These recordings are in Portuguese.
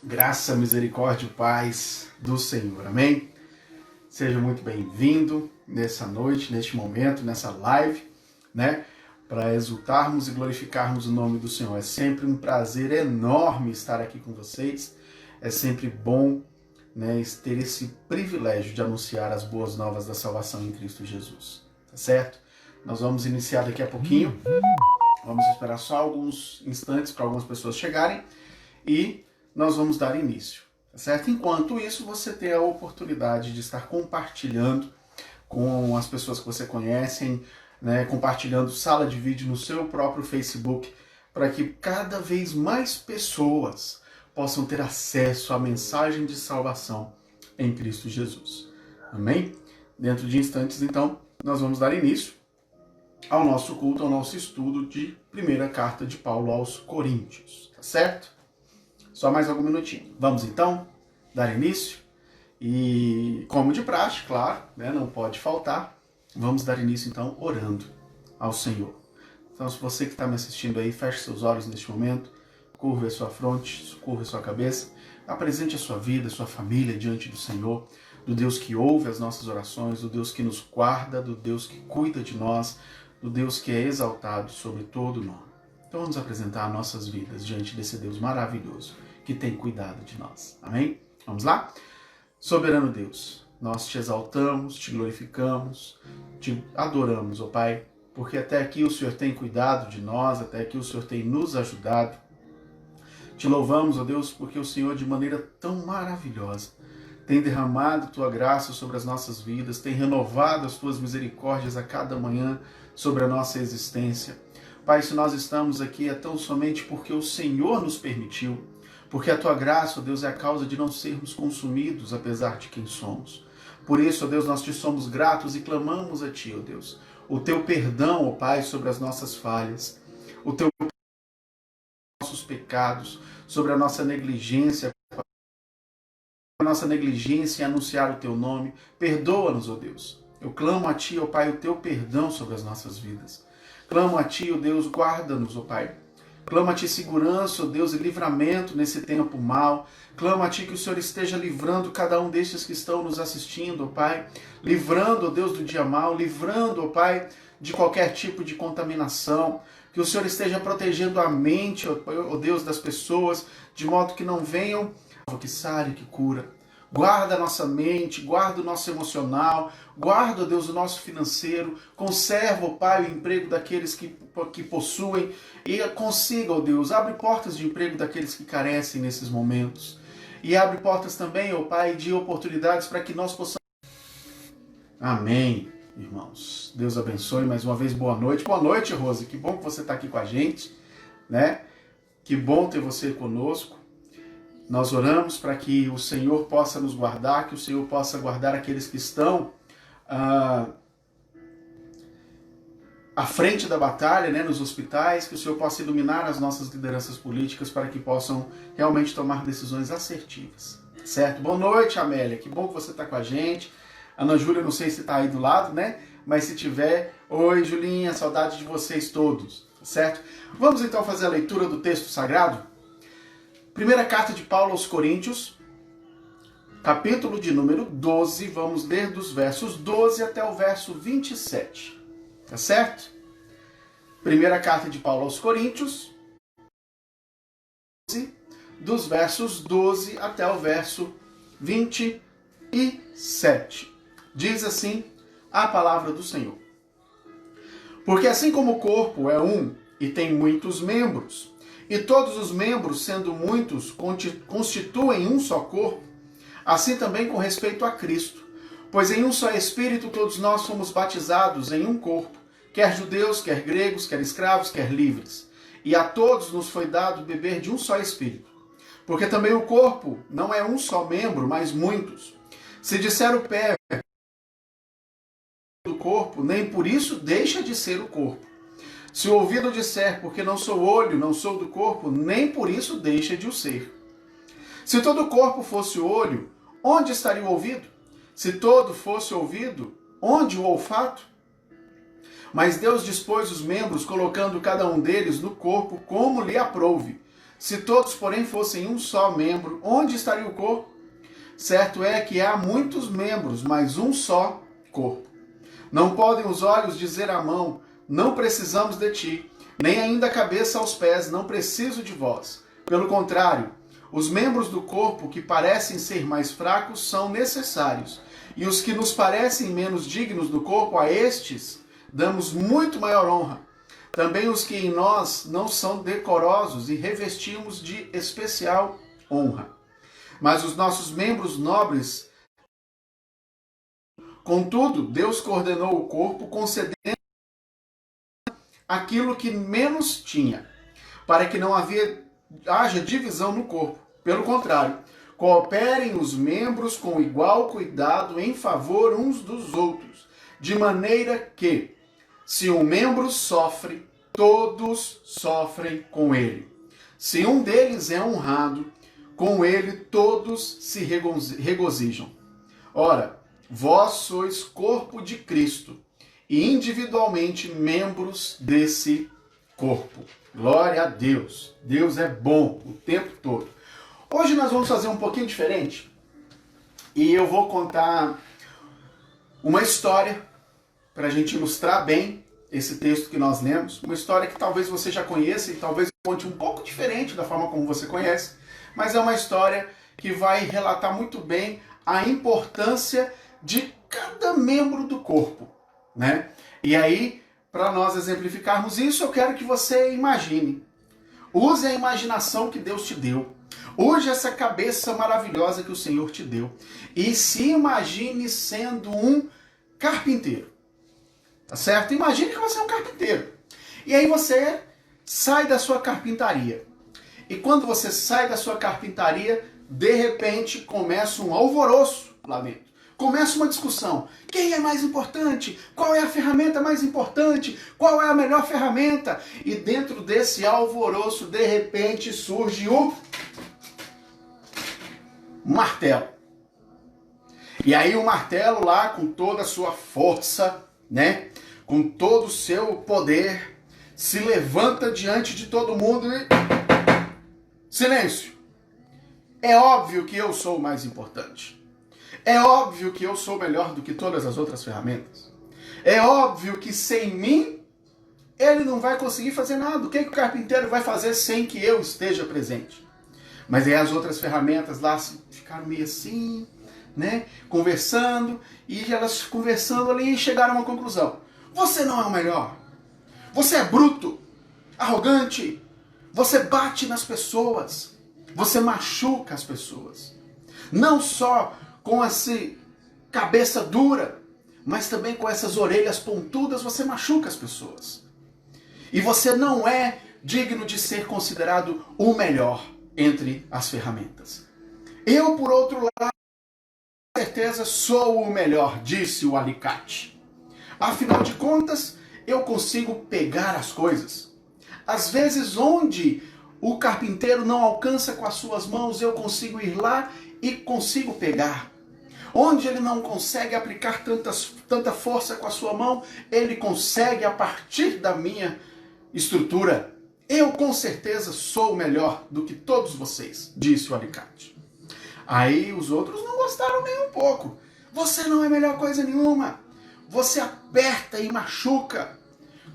Graça, misericórdia e paz do Senhor, amém? Seja muito bem-vindo nessa noite, neste momento, nessa live, né? Para exultarmos e glorificarmos o nome do Senhor. É sempre um prazer enorme estar aqui com vocês. É sempre bom, né, ter esse privilégio de anunciar as boas novas da salvação em Cristo Jesus. Tá certo? Nós vamos iniciar daqui a pouquinho. Vamos esperar só alguns instantes para algumas pessoas chegarem e nós vamos dar início, tá certo? Enquanto isso, você tem a oportunidade de estar compartilhando com as pessoas que você conhece, né, compartilhando sala de vídeo no seu próprio Facebook, para que cada vez mais pessoas possam ter acesso à mensagem de salvação em Cristo Jesus. Amém? Dentro de instantes, então, nós vamos dar início ao nosso culto, ao nosso estudo de primeira carta de Paulo aos Coríntios, tá certo? Só mais algum minutinho. Vamos então dar início e, como de praxe, claro, né, não pode faltar, vamos dar início então orando ao Senhor. Então, se você que está me assistindo aí, feche seus olhos neste momento, curva a sua fronte, curva a sua cabeça, apresente a sua vida, a sua família diante do Senhor, do Deus que ouve as nossas orações, do Deus que nos guarda, do Deus que cuida de nós, do Deus que é exaltado sobre todo nome. Então vamos apresentar nossas vidas diante desse Deus maravilhoso que tem cuidado de nós. Amém? Vamos lá? Soberano Deus, nós te exaltamos, te glorificamos, te adoramos, ó Pai, porque até aqui o Senhor tem cuidado de nós, até aqui o Senhor tem nos ajudado. Te louvamos, ó Deus, porque o Senhor, de maneira tão maravilhosa, tem derramado tua graça sobre as nossas vidas, tem renovado as tuas misericórdias a cada manhã sobre a nossa existência. Pai, se nós estamos aqui é tão somente porque o Senhor nos permitiu, porque a tua graça, ó Deus, é a causa de não sermos consumidos, apesar de quem somos. Por isso, ó Deus, nós te somos gratos e clamamos a ti, ó Deus, o teu perdão, ó Pai, sobre as nossas falhas, o teu perdão sobre os nossos pecados, sobre a nossa negligência, em anunciar o teu nome. Perdoa-nos, ó Deus. Eu clamo a ti, ó Pai, o teu perdão sobre as nossas vidas. Clamo a ti, ó Deus, guarda-nos, ó Pai. Clamo a ti segurança, ó Deus, e livramento nesse tempo mal. Clamo a ti que o Senhor esteja livrando cada um destes que estão nos assistindo, ó Pai. Livrando, ó Deus, do dia mal. Livrando, ó Pai, de qualquer tipo de contaminação. Que o Senhor esteja protegendo a mente, ó Deus, das pessoas, de modo que não venham que sare, que cura. Guarda a nossa mente, guarda o nosso emocional, guarda, ó Deus, o nosso financeiro, conserva, ó Pai, o emprego daqueles que possuem e consiga, ó Deus, abre portas de emprego daqueles que carecem nesses momentos e abre portas também, ó Pai, de oportunidades para que nós possamos... Amém, irmãos. Deus abençoe mais uma vez, boa noite. Boa noite, Rose, que bom que você está aqui com a gente, né? Que bom ter você conosco. Nós oramos para que o Senhor possa nos guardar, que o Senhor possa guardar aqueles que estão à frente da batalha, né, nos hospitais, que o Senhor possa iluminar as nossas lideranças políticas para que possam realmente tomar decisões assertivas. Certo? Boa noite, Amélia. Que bom que você está com a gente. Ana Júlia, não sei se está aí do lado, né? Mas se tiver, oi, Julinha, saudade de vocês todos. Certo? Vamos então fazer a leitura do texto sagrado? Primeira carta de Paulo aos Coríntios, capítulo de número 12, vamos ler dos versos 12 até o verso 27, tá certo? Primeira carta de Paulo aos Coríntios, dos versos 12 até o verso 27. Diz assim a palavra do Senhor. Porque assim como o corpo é um e tem muitos membros, e todos os membros, sendo muitos, constituem um só corpo, assim também com respeito a Cristo. Pois em um só Espírito todos nós fomos batizados em um corpo, quer judeus, quer gregos, quer escravos, quer livres. E a todos nos foi dado beber de um só Espírito. Porque também o corpo não é um só membro, mas muitos. Se disser o pé do corpo, nem por isso deixa de ser o corpo. Se o ouvido disser, porque não sou olho, não sou do corpo, nem por isso deixa de o ser. Se todo o corpo fosse olho, onde estaria o ouvido? Se todo fosse ouvido, onde o olfato? Mas Deus dispôs os membros, colocando cada um deles no corpo como lhe aprouve. Se todos, porém, fossem um só membro, onde estaria o corpo? Certo é que há muitos membros, mas um só corpo. Não podem os olhos dizer à mão, não precisamos de ti, nem ainda a cabeça aos pés, não preciso de vós. Pelo contrário, os membros do corpo que parecem ser mais fracos são necessários, e os que nos parecem menos dignos do corpo, a estes damos muito maior honra. Também os que em nós não são decorosos e revestimos de especial honra. Mas os nossos membros nobres, contudo, Deus coordenou o corpo, concedendo aquilo que menos tinha, para que não haja divisão no corpo. Pelo contrário, cooperem os membros com igual cuidado em favor uns dos outros, de maneira que, se um membro sofre, todos sofrem com ele. Se um deles é honrado, com ele todos se regozijam. Ora, vós sois corpo de Cristo e individualmente membros desse corpo. Glória a Deus. Deus é bom o tempo todo. Hoje nós vamos fazer um pouquinho diferente e eu vou contar uma história para a gente ilustrar bem esse texto que nós lemos. Uma história que talvez você já conheça e talvez conte um pouco diferente da forma como você conhece, mas é uma história que vai relatar muito bem a importância de cada membro do corpo, né? E aí, para nós exemplificarmos isso, eu quero que você imagine. Use a imaginação que Deus te deu. Use essa cabeça maravilhosa que o Senhor te deu. E se imagine sendo um carpinteiro. Tá certo? Imagine que você é um carpinteiro. E aí você sai da sua carpintaria. E quando você sai da sua carpintaria, de repente começa um alvoroço lá dentro. Começa uma discussão. Quem é mais importante? Qual é a ferramenta mais importante? Qual é a melhor ferramenta? E dentro desse alvoroço, de repente, surge o martelo. E aí o martelo lá, com toda a sua força, né? Com todo o seu poder, se levanta diante de todo mundo e... Silêncio! É óbvio que eu sou o mais importante. É óbvio que eu sou melhor do que todas as outras ferramentas. É óbvio que sem mim, ele não vai conseguir fazer nada. O que o carpinteiro vai fazer sem que eu esteja presente? Mas aí as outras ferramentas lá ficaram meio assim, né? Conversando, e elas conversando ali chegaram a uma conclusão. Você não é o melhor. Você é bruto, arrogante. Você bate nas pessoas. Você machuca as pessoas. Não só com essa cabeça dura, mas também com essas orelhas pontudas, você machuca as pessoas. E você não é digno de ser considerado o melhor entre as ferramentas. Eu, por outro lado, com certeza sou o melhor, disse o alicate. Afinal de contas, eu consigo pegar as coisas. Às vezes, onde o carpinteiro não alcança com as suas mãos, eu consigo ir lá e consigo pegar. Onde ele não consegue aplicar tanta força com a sua mão, ele consegue a partir da minha estrutura. Eu com certeza sou melhor do que todos vocês, disse o alicate. Aí os outros não gostaram nem um pouco. Você não é melhor coisa nenhuma. Você aperta e machuca.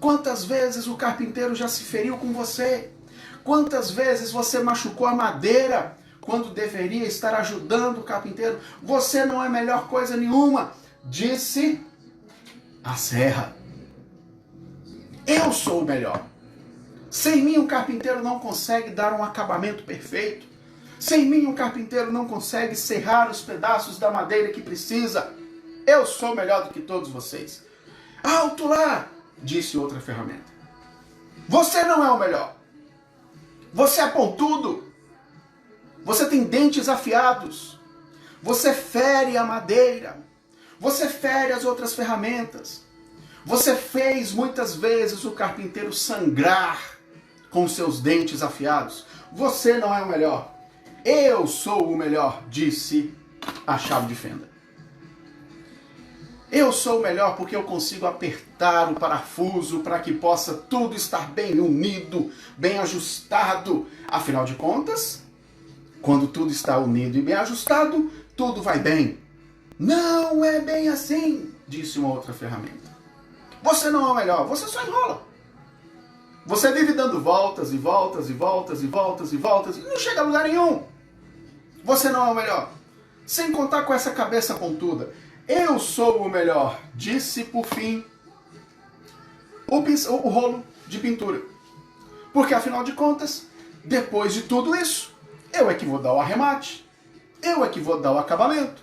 Quantas vezes o carpinteiro já se feriu com você? Quantas vezes você machucou a madeira quando deveria estar ajudando o carpinteiro? Você não é melhor coisa nenhuma, disse a serra. Eu sou o melhor. Sem mim, um carpinteiro não consegue dar um acabamento perfeito. Sem mim, um carpinteiro não consegue serrar os pedaços da madeira que precisa. Eu sou melhor do que todos vocês. Alto lá, disse outra ferramenta. Você não é o melhor. Você é pontudo. Você tem dentes afiados. Você fere a madeira. Você fere as outras ferramentas. Você fez muitas vezes o carpinteiro sangrar com seus dentes afiados. Você não é o melhor. Eu sou o melhor, disse a chave de fenda. Eu sou o melhor porque eu consigo apertar o parafuso para que possa tudo estar bem unido, bem ajustado. Afinal de contas, quando tudo está unido e bem ajustado, tudo vai bem. Não é bem assim, disse uma outra ferramenta. Você não é o melhor, você só enrola. Você vive dando voltas e voltas e voltas e voltas e voltas e não chega a lugar nenhum. Você não é o melhor. Sem contar com essa cabeça pontuda. Eu sou o melhor, disse por fim o rolo de pintura. Porque afinal de contas, depois de tudo isso, eu é que vou dar o arremate, eu é que vou dar o acabamento,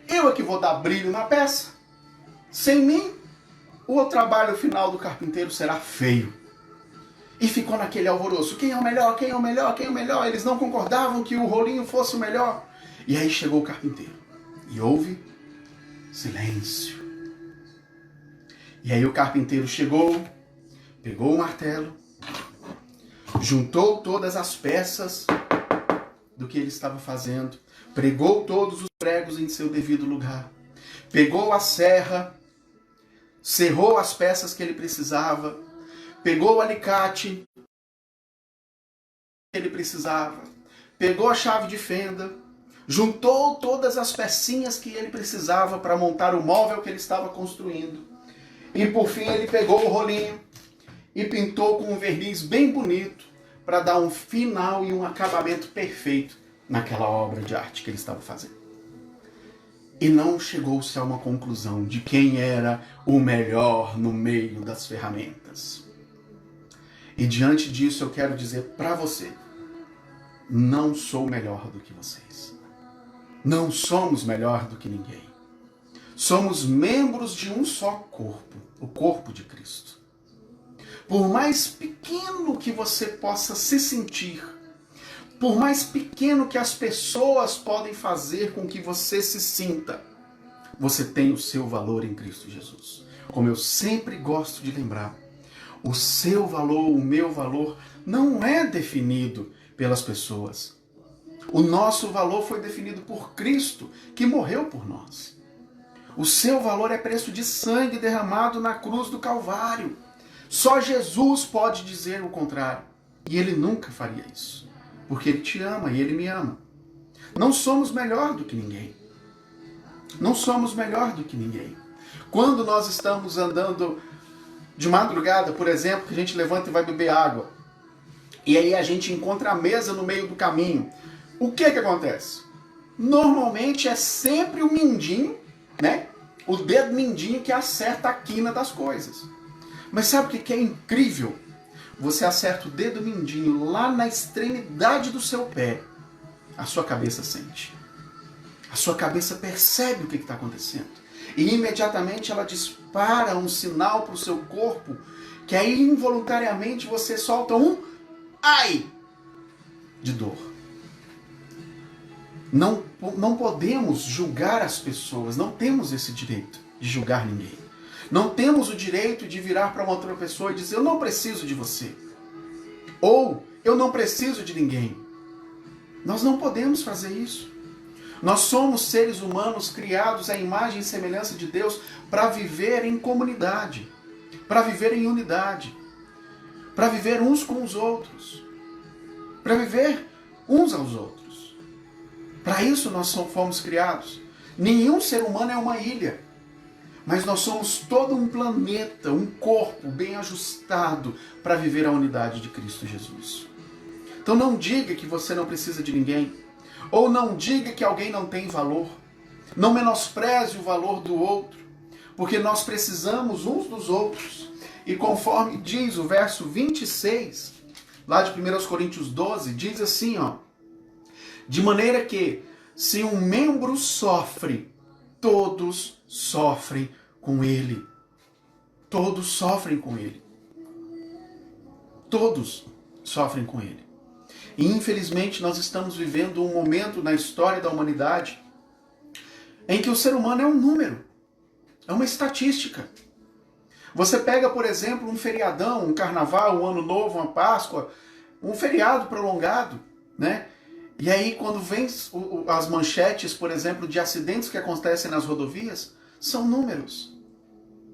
eu é que vou dar brilho na peça. Sem mim, o trabalho final do carpinteiro será feio. E ficou naquele alvoroço. Quem é o melhor? Quem é o melhor? Quem é o melhor? Eles não concordavam que o rolinho fosse o melhor. E aí chegou o carpinteiro. E houve silêncio. E aí o carpinteiro chegou, pegou o martelo, juntou todas as peças do que ele estava fazendo, pregou todos os pregos em seu devido lugar, pegou a serra, serrou as peças que ele precisava, pegou o alicate que ele precisava, pegou a chave de fenda, juntou todas as pecinhas que ele precisava para montar o móvel que ele estava construindo. E por fim ele pegou o rolinho e pintou com um verniz bem bonito para dar um final e um acabamento perfeito naquela obra de arte que ele estava fazendo. E não chegou-se a uma conclusão de quem era o melhor no meio das ferramentas. E diante disso eu quero dizer para você, não sou melhor do que vocês. Não somos melhor do que ninguém. Somos membros de um só corpo, o corpo de Cristo. Por mais pequeno que você possa se sentir, por mais pequeno que as pessoas podem fazer com que você se sinta, você tem o seu valor em Cristo Jesus. Como eu sempre gosto de lembrar, o seu valor, o meu valor, não é definido pelas pessoas. O nosso valor foi definido por Cristo, que morreu por nós. O seu valor é preço de sangue derramado na cruz do Calvário. Só Jesus pode dizer o contrário. E ele nunca faria isso. Porque ele te ama e ele me ama. Não somos melhor do que ninguém. Não somos melhor do que ninguém. Quando nós estamos andando de madrugada, por exemplo, que a gente levanta e vai beber água, e aí a gente encontra a mesa no meio do caminho, o que acontece? Normalmente é sempre o mindinho, né? O dedo mindinho que acerta a quina das coisas. Mas sabe o que é incrível? Você acerta o dedo mindinho lá na extremidade do seu pé, a sua cabeça sente. A sua cabeça percebe o que está acontecendo. E imediatamente ela dispara um sinal para o seu corpo, que aí involuntariamente você solta um ai de dor. Não podemos julgar as pessoas, não temos esse direito de julgar ninguém. Não temos o direito de virar para uma outra pessoa e dizer, eu não preciso de você. Ou, eu não preciso de ninguém. Nós não podemos fazer isso. Nós somos seres humanos criados à imagem e semelhança de Deus para viver em comunidade, para viver em unidade, para viver uns com os outros, para viver uns aos outros. Para isso nós fomos criados. Nenhum ser humano é uma ilha. Mas nós somos todo um planeta, um corpo bem ajustado para viver a unidade de Cristo Jesus. Então não diga que você não precisa de ninguém. Ou não diga que alguém não tem valor. Não menospreze o valor do outro. Porque nós precisamos uns dos outros. E conforme diz o verso 26, lá de 1 Coríntios 12, diz assim, ó. De maneira que, se um membro sofre, todos sofrem com ele. Todos sofrem com ele. Todos sofrem com ele. E infelizmente nós estamos vivendo um momento na história da humanidade em que o ser humano é um número. É uma estatística. Você pega, por exemplo, um feriadão, um carnaval, um ano novo, uma Páscoa, um feriado prolongado, né? E aí, quando vem as manchetes, por exemplo, de acidentes que acontecem nas rodovias, São números.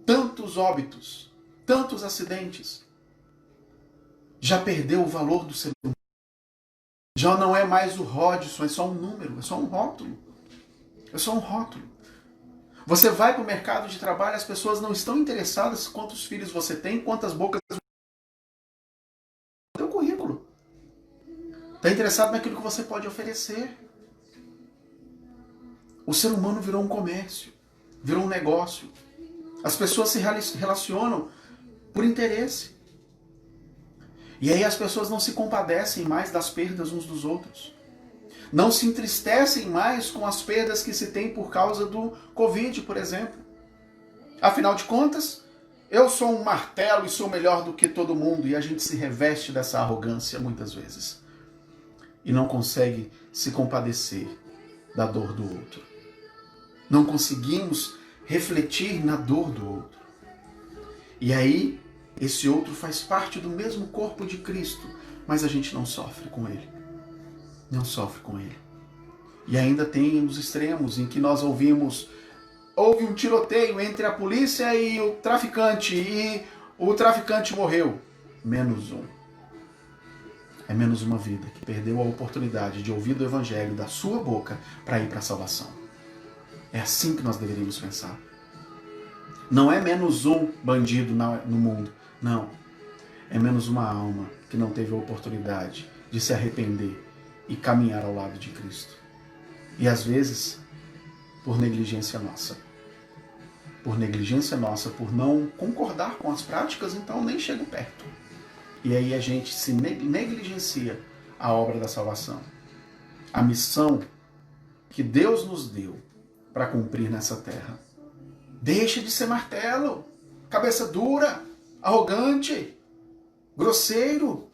Tantos óbitos, tantos acidentes. Já perdeu o valor do ser humano. Já não é mais o Rodson, é só um número, é só um rótulo. É só um rótulo. Você vai para o mercado de trabalho, as pessoas não estão interessadas em quantos filhos você tem, quantas bocas você tem. Teu currículo. Está interessado naquilo que você pode oferecer. O ser humano virou um comércio, virou um negócio. As pessoas se relacionam por interesse. E aí as pessoas não se compadecem mais das perdas uns dos outros. Não se entristecem mais com as perdas que se tem por causa do Covid, por exemplo. Afinal de contas, eu sou um martelo e sou melhor do que todo mundo. E a gente se reveste dessa arrogância muitas vezes. E não consegue se compadecer da dor do outro. Não conseguimos refletir na dor do outro. E aí, esse outro faz parte do mesmo corpo de Cristo, mas a gente não sofre com ele. Não sofre com ele. E ainda tem os extremos em que nós houve um tiroteio entre a polícia e o traficante morreu. Menos um. É menos uma vida que perdeu a oportunidade de ouvir do evangelho da sua boca para ir para a salvação. É assim que nós deveríamos pensar. Não é menos um bandido no mundo. Não. É menos uma alma que não teve a oportunidade de se arrepender e caminhar ao lado de Cristo. E às vezes, por negligência nossa. Por negligência nossa, por não concordar com as práticas, então nem chego perto. E aí a gente se negligencia a obra da salvação. A missão que Deus nos deu para cumprir nessa terra. Deixe de ser martelo, cabeça dura, arrogante, grosseiro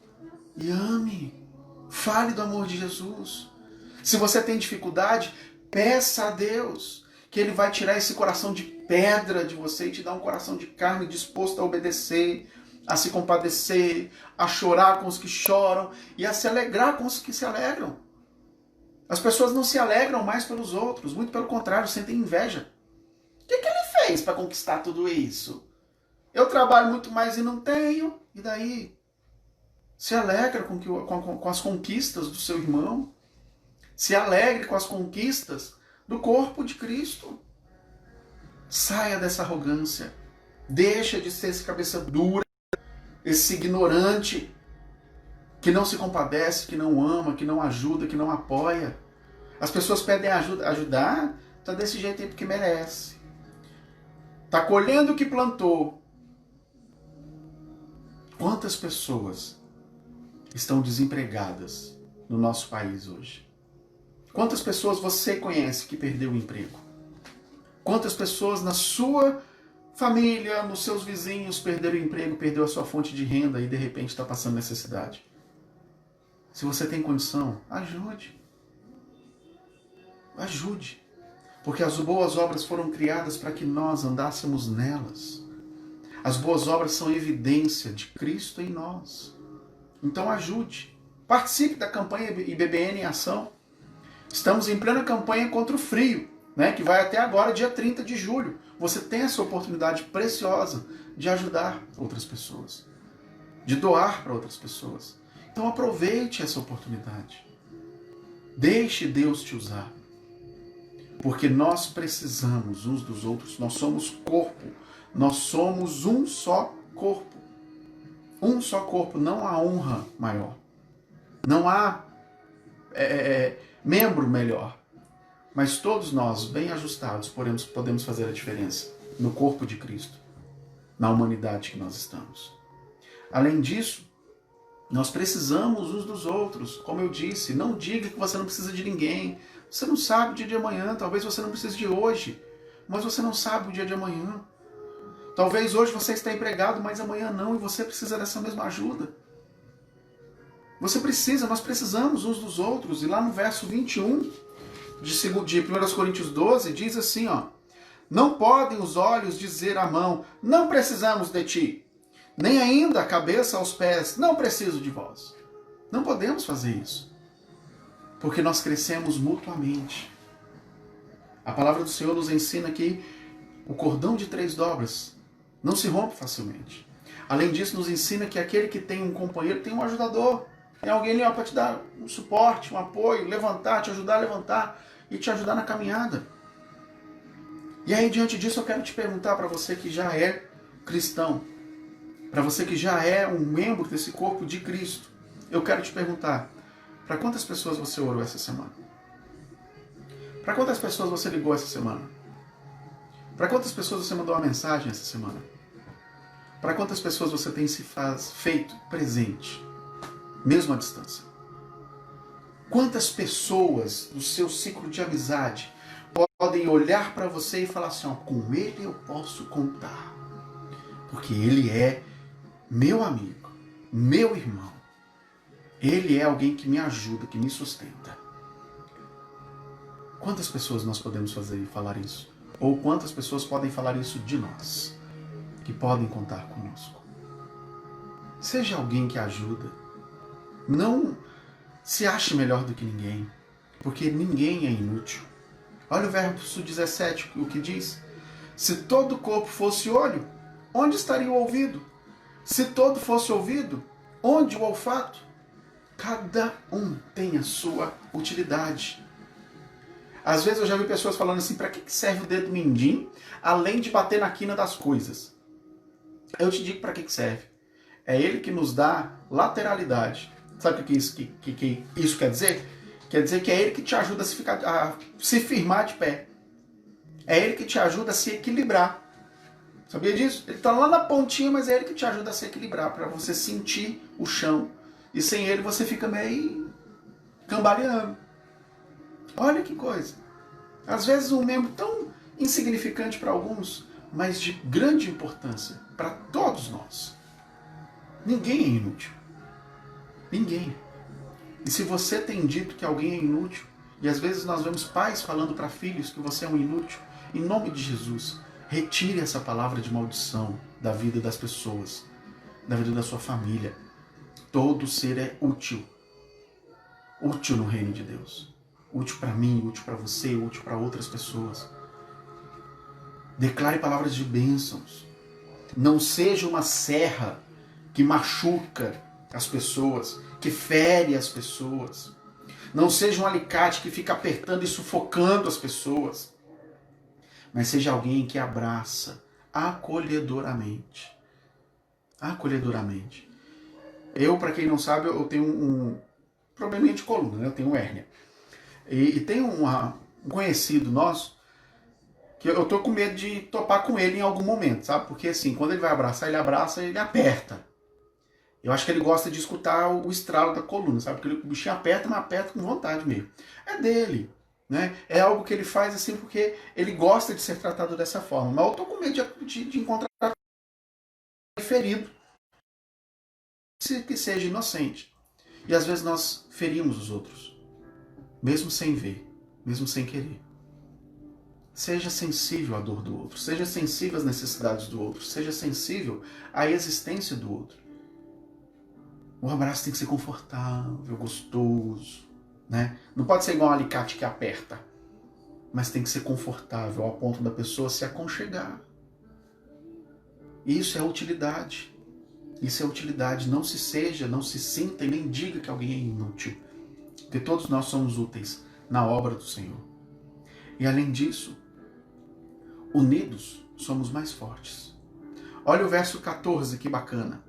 e ame. Fale do amor de Jesus. Se você tem dificuldade, peça a Deus que Ele vai tirar esse coração de pedra de você e te dar um coração de carne disposto a obedecer, a se compadecer, a chorar com os que choram e a se alegrar com os que se alegram. As pessoas não se alegram mais pelos outros, muito pelo contrário, sentem inveja. O que ele fez para conquistar tudo isso? Eu trabalho muito mais e não tenho, e daí? Se alegra com as conquistas do seu irmão. Se alegre com as conquistas do corpo de Cristo. Saia dessa arrogância. Deixa de ser esse cabeça dura, esse ignorante, que não se compadece, que não ama, que não ajuda, que não apoia. As pessoas pedem ajuda. Ajudar está desse jeito aí porque merece. Está colhendo o que plantou. Quantas pessoas estão desempregadas no nosso país hoje? Quantas pessoas você conhece que perdeu o emprego? Quantas pessoas na sua família, nos seus vizinhos perderam o emprego, perdeu a sua fonte de renda e de repente está passando necessidade? Se você tem condição, ajude. Ajude. Porque as boas obras foram criadas para que nós andássemos nelas. As boas obras são evidência de Cristo em nós. Então ajude. Participe da campanha IBBN em Ação. Estamos em plena campanha contra o frio, né, que vai até agora, dia 30 de julho. Você tem essa oportunidade preciosa de ajudar outras pessoas, de doar para outras pessoas. Então aproveite essa oportunidade. Deixe Deus te usar. Porque nós precisamos uns dos outros. Nós somos corpo. Nós somos um só corpo. Um só corpo. Não há honra maior. Não há membro melhor. Mas todos nós, bem ajustados, podemos fazer a diferença no corpo de Cristo, na humanidade que nós estamos. Além disso, nós precisamos uns dos outros. Como eu disse, não diga que você não precisa de ninguém. Você não sabe o dia de amanhã. Talvez você não precise de hoje, mas você não sabe o dia de amanhã. Talvez hoje você está empregado, mas amanhã não, e você precisa dessa mesma ajuda. Nós precisamos uns dos outros. E lá no verso 21 de 1 Coríntios 12, diz assim, ó: não podem os olhos dizer à mão, não precisamos de ti, nem ainda a cabeça aos pés, não preciso de vós. Não podemos fazer isso, porque nós crescemos mutuamente. A palavra do Senhor nos ensina que O cordão de 3 dobras não se rompe facilmente. Além disso, nos ensina que aquele que tem um companheiro tem um ajudador. Tem alguém ali para te dar um suporte, um apoio, levantar, te ajudar a levantar e te ajudar na caminhada. E aí, diante disso, eu quero te perguntar para você que já é cristão, para você que já é um membro desse corpo de Cristo, eu quero te perguntar, para quantas pessoas você orou essa semana? Para quantas pessoas você ligou essa semana? Para quantas pessoas você mandou uma mensagem essa semana? Para quantas pessoas você tem se feito presente, mesmo à distância? Quantas pessoas do seu ciclo de amizade podem olhar para você e falar assim, ó, com ele eu posso contar, porque ele é meu amigo, meu irmão. Ele é alguém que me ajuda, que me sustenta. Quantas pessoas nós podemos falar isso? Ou quantas pessoas podem falar isso de nós, que podem contar conosco? Seja alguém que ajuda. Não se ache melhor do que ninguém, porque ninguém é inútil. Olha o verso 17, o que diz. Se todo o corpo fosse olho, onde estaria o ouvido? Se todo fosse ouvido, onde o olfato? Cada um tem a sua utilidade. Às vezes eu já vi pessoas falando assim, para que serve o dedo mindinho, além de bater na quina das coisas? Eu te digo para que serve. É ele que nos dá lateralidade. Sabe o que isso quer dizer? Quer dizer que é ele que te ajuda a se firmar de pé. É ele que te ajuda a se equilibrar. Sabia disso? Ele está lá na pontinha, mas é ele que te ajuda a se equilibrar, para você sentir o chão. E sem ele você fica meio cambaleando. Olha que coisa. Às vezes um membro tão insignificante para alguns, mas de grande importância para todos nós. Ninguém é inútil. Ninguém. E se você tem dito que alguém é inútil, e às vezes nós vemos pais falando para filhos que você é um inútil, em nome de Jesus, retire essa palavra de maldição da vida das pessoas, da vida da sua família. Todo ser é útil. Útil no reino de Deus. Útil para mim, útil para você, útil para outras pessoas. Declare palavras de bênçãos. Não seja uma serra que machuca as pessoas, que fere as pessoas. Não seja um alicate que fica apertando e sufocando as pessoas. Mas seja alguém que abraça acolhedoramente. Acolhedoramente. Eu, para quem não sabe, eu tenho um probleminha de coluna, né? Eu tenho hérnia. E tem um conhecido nosso que eu tô com medo de topar com ele em algum momento, sabe? Porque assim, quando ele vai abraçar, ele abraça e ele aperta. Eu acho que ele gosta de escutar o estralo da coluna, sabe? Porque o bichinho aperta, mas aperta com vontade mesmo. É dele, né? É algo que ele faz assim porque ele gosta de ser tratado dessa forma. Mas eu tô com medo de encontrar ferido, que seja inocente. E às vezes nós ferimos os outros, mesmo sem ver, mesmo sem querer. Seja sensível à dor do outro, seja sensível às necessidades do outro, seja sensível à existência do outro. O abraço tem que ser confortável, gostoso, né? Não pode ser igual um alicate que aperta, mas tem que ser confortável ao ponto da pessoa se aconchegar. Isso é utilidade. Isso é utilidade. Não se sinta e nem diga que alguém é inútil. Porque todos nós somos úteis na obra do Senhor. E além disso, unidos somos mais fortes. Olha o verso 14, que bacana.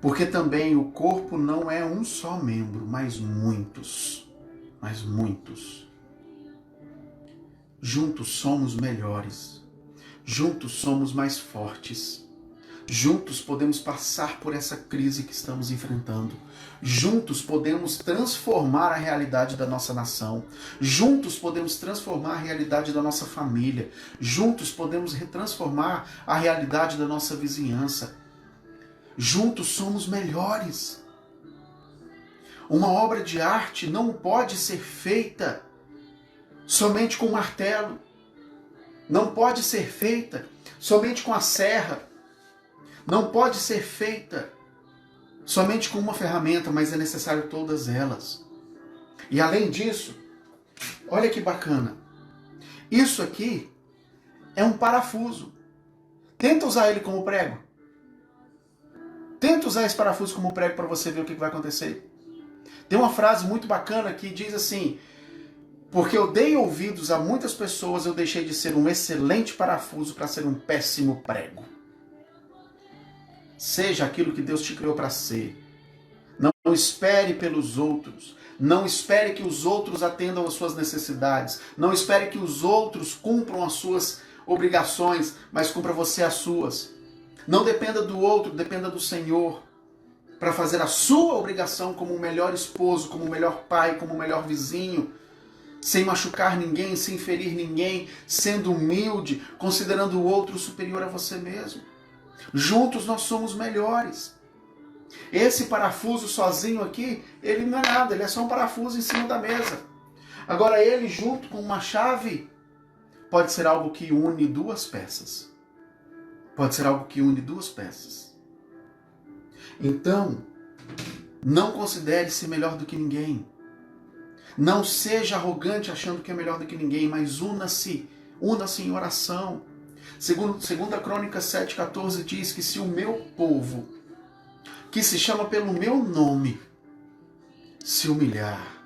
Porque também o corpo não é um só membro, mas muitos. Mas muitos. Juntos somos melhores. Juntos somos mais fortes. Juntos podemos passar por essa crise que estamos enfrentando. Juntos podemos transformar a realidade da nossa nação. Juntos podemos transformar a realidade da nossa família. Juntos podemos transformar a realidade da nossa vizinhança. Juntos somos melhores. Uma obra de arte não pode ser feita somente com martelo. Não pode ser feita somente com a serra. Não pode ser feita somente com uma ferramenta, mas é necessário todas elas. E além disso, olha que bacana. Isso aqui É um parafuso. Tenta usar ele como prego. Tenta usar esse parafuso como prego para você ver o que vai acontecer. Tem uma frase muito bacana que diz assim: porque eu dei ouvidos a muitas pessoas, eu deixei de ser um excelente parafuso para ser um péssimo prego. Seja aquilo que Deus te criou para ser. Não espere pelos outros. Não espere que os outros atendam às suas necessidades. Não espere que os outros cumpram as suas obrigações, mas cumpra você as suas. Não dependa do outro, dependa do Senhor para fazer a sua obrigação como o melhor esposo, como o melhor pai, como o melhor vizinho, sem machucar ninguém, sem ferir ninguém, sendo humilde, considerando o outro superior a você mesmo. Juntos nós somos melhores. Esse parafuso sozinho aqui, ele não é nada, ele é só um parafuso em cima da mesa. Agora ele junto com uma chave pode ser algo que une duas peças. Pode ser algo que une duas peças. Então, não considere-se melhor do que ninguém. Não seja arrogante achando que é melhor do que ninguém, mas una-se em oração. Segunda Crônicas 7,14 diz que se o meu povo, que se chama pelo meu nome, se humilhar,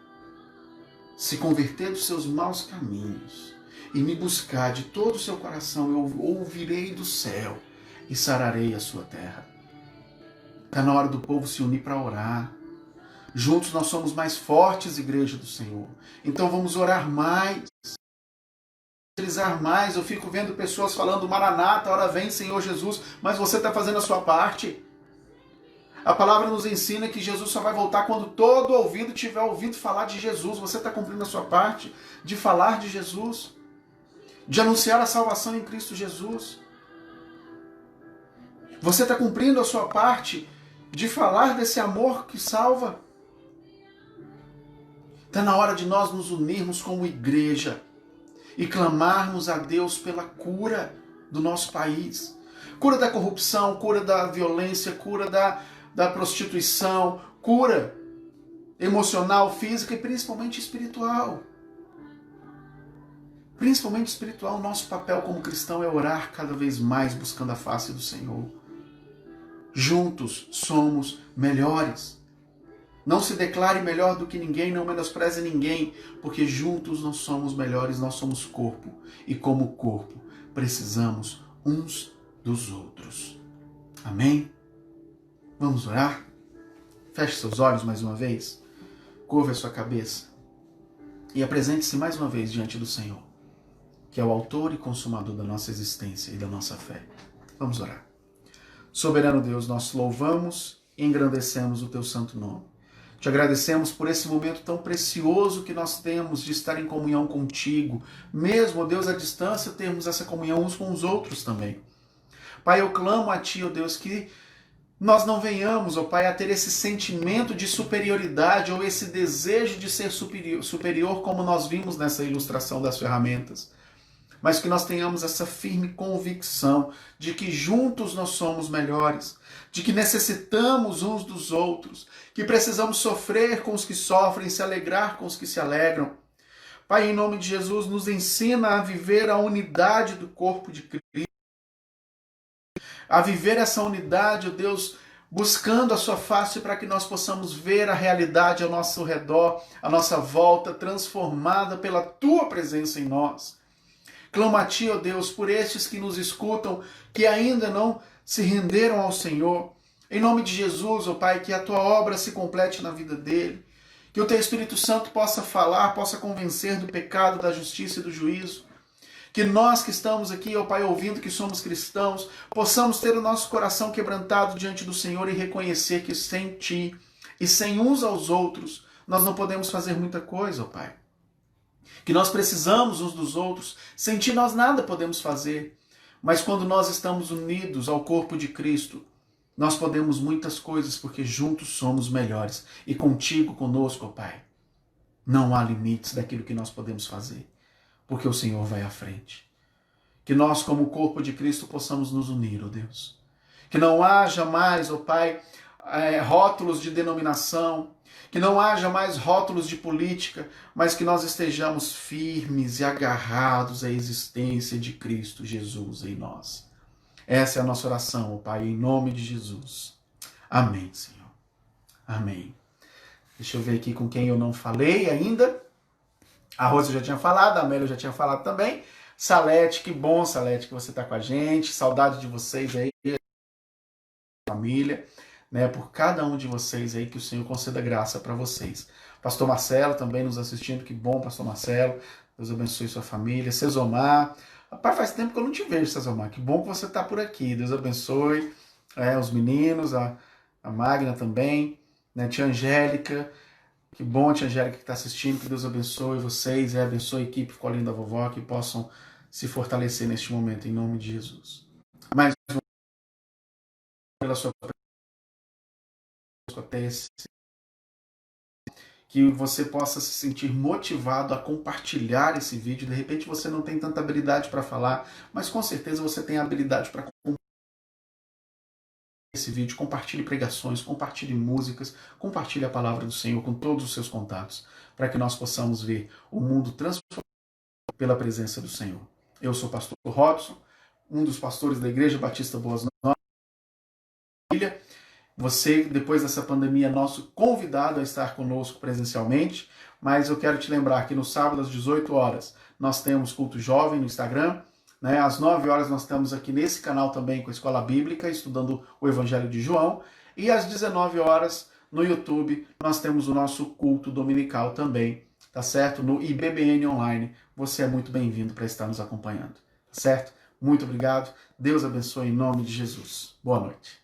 se converter dos seus maus caminhos e me buscar de todo o seu coração, eu ouvirei do céu e sararei a sua terra. Está na hora do povo se unir para orar. Juntos nós somos mais fortes, igreja do Senhor. Então vamos orar mais. Utilizar mais. Eu fico vendo pessoas falando: Maranata, hora vem, Senhor Jesus, mas você está fazendo a sua parte. A palavra nos ensina que Jesus só vai voltar quando todo ouvido tiver ouvido falar de Jesus. Você está cumprindo a sua parte de falar de Jesus, de anunciar a salvação em Cristo Jesus. Você está cumprindo a sua parte de falar desse amor que salva. Está na hora de nós nos unirmos como igreja e clamarmos a Deus pela cura do nosso país. Cura da corrupção, cura da violência, cura da prostituição, cura emocional, física e principalmente espiritual. Principalmente espiritual. Nosso papel como cristão é orar cada vez mais buscando a face do Senhor. Juntos somos melhores. Não se declare melhor do que ninguém, não menospreze ninguém, porque juntos nós somos melhores, nós somos corpo. E como corpo, precisamos uns dos outros. Amém? Vamos orar? Feche seus olhos mais uma vez. Curva a sua cabeça. E apresente-se mais uma vez diante do Senhor, que é o autor e consumador da nossa existência e da nossa fé. Vamos orar. Soberano Deus, nós louvamos e engrandecemos o teu santo nome. Te agradecemos por esse momento tão precioso que nós temos de estar em comunhão contigo, mesmo, ó Deus, à distância, termos essa comunhão uns com os outros também. Pai, eu clamo a Ti, ó Deus, que nós não venhamos, ó Pai, a ter esse sentimento de superioridade ou esse desejo de ser superior como nós vimos nessa ilustração das ferramentas, mas que nós tenhamos essa firme convicção de que juntos nós somos melhores, de que necessitamos uns dos outros, que precisamos sofrer com os que sofrem, se alegrar com os que se alegram. Pai, em nome de Jesus, nos ensina a viver a unidade do corpo de Cristo, a viver essa unidade, ó Deus, buscando a sua face para que nós possamos ver a realidade ao nosso redor, à nossa volta, transformada pela Tua presença em nós. Clamo a Ti, ó Deus, por estes que nos escutam, que ainda não se renderam ao Senhor. Em nome de Jesus, ó Pai, que a Tua obra se complete na vida dele. Que o Teu Espírito Santo possa falar, possa convencer do pecado, da justiça e do juízo. Que nós que estamos aqui, ó Pai, ouvindo que somos cristãos, possamos ter o nosso coração quebrantado diante do Senhor e reconhecer que sem Ti e sem uns aos outros, nós não podemos fazer muita coisa, ó Pai. Que nós precisamos uns dos outros, sem Ti nós nada podemos fazer. Mas quando nós estamos unidos ao corpo de Cristo, nós podemos muitas coisas, porque juntos somos melhores. E contigo, conosco, ó Pai, não há limites daquilo que nós podemos fazer, porque o Senhor vai à frente. Que nós, como corpo de Cristo, possamos nos unir, ó Deus. Que não haja mais, ó Pai, rótulos de denominação, que não haja mais rótulos de política, mas que nós estejamos firmes e agarrados à existência de Cristo Jesus em nós. Essa é a nossa oração, Pai, em nome de Jesus. Amém, Senhor. Amém. Deixa eu ver aqui com quem eu não falei ainda. A Rosa já tinha falado, a Amélia já tinha falado também. Salete, que bom, Salete, que você está com a gente. Saudade de vocês aí, família, né? Por cada um de vocês aí, que o Senhor conceda graça para vocês. Pastor Marcelo também nos assistindo, que bom, Pastor Marcelo. Deus abençoe sua família. Cesomar. Rapaz, faz tempo que eu não te vejo, Cesomar. Que bom que você está por aqui. Deus abençoe os meninos, a Magna também, né? Tia Angélica. Que bom, tia Angélica, que está assistindo. Que Deus abençoe vocês, abençoe a equipe Colinho da Vovó, que possam se fortalecer neste momento, em nome de Jesus. Mais uma vez, pela sua presença, que você possa se sentir motivado a compartilhar esse vídeo. De repente você não tem tanta habilidade para falar, mas com certeza você tem habilidade para compartilhar esse vídeo. Compartilhe pregações, compartilhe músicas, compartilhe a palavra do Senhor com todos os seus contatos, para que nós possamos ver o mundo transformado pela presença do Senhor. Eu sou o pastor Robson, um dos pastores da Igreja Batista Boas Novas. Você, depois dessa pandemia, é nosso convidado a estar conosco presencialmente, mas eu quero te lembrar que no sábado às 18 horas nós temos culto jovem no Instagram, né? Às 9 horas nós estamos aqui nesse canal também com a Escola Bíblica, estudando o Evangelho de João, e às 19 horas no YouTube nós temos o nosso culto dominical também, tá certo? No IBBN Online. Você é muito bem-vindo para estar nos acompanhando, tá certo? Muito obrigado. Deus abençoe em nome de Jesus. Boa noite.